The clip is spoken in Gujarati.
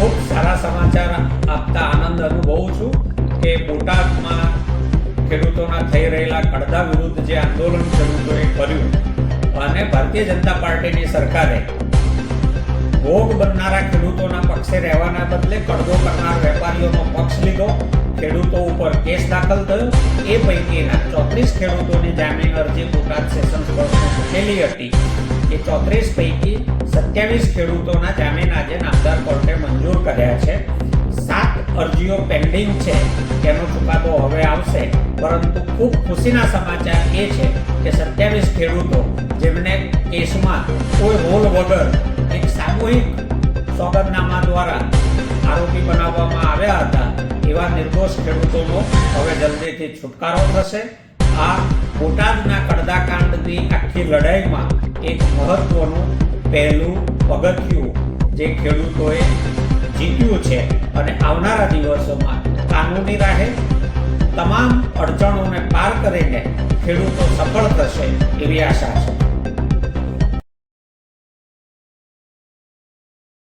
ખૂબ સારા સમાચાર આપતા આનંદ અનુભવું છું કે બોટાદમાં ખેડૂતોના થઈ રહેલા કડદા વિરુદ્ધ જે આંદોલન ખેડૂતોએ કર્યું અને ભારતીય જનતા પાર્ટીની સરકારે ભોગ બનનારા ખેડૂતોના પક્ષે રહેવાના બદલે કડદો કરનાર વેપારીઓનો પક્ષ લીધો, ખેડૂતો ઉપર કેસ દાખલ થયો. એ પૈકીના 34 ખેડૂતોની જામીન અરજી બોટાદ સેશન્સ કોર્ટમાં મૂકેલી હતી. એ 34 પૈકી 27 ખેડૂતોના જામીન આજે નામદાર કોર્ટે મંજૂર કર્યા છે. 7 અરજીઓ પેન્ડિંગ છે, તેનો ચુકાદો હવે આવશે. પરંતુ ખૂબ ખુશીના સમાચાર એ છે કે 27 ખેડૂતો જેમને કેસમાં કોઈ રોલ વગર એક સામૂહિક સોગંદનામા દ્વારા આરોપી બનાવવામાં આવ્યા હતા, એવા નિર્દોષ ખેડૂતોનો હવે જલ્દીથી છુટકારો થશે. આ બોટાદના કડદાકાંડની આખી લડાઈમાં એક મહત્વનું પહેલું પગથિયું જે ખેડૂતોએ જીત્યું છે અને આવનારા દિવસોમાં કાનૂની રાહે તમામ અડચણોને પાર કરીને ખેડૂતો સફળ થશે એવી આશા છે.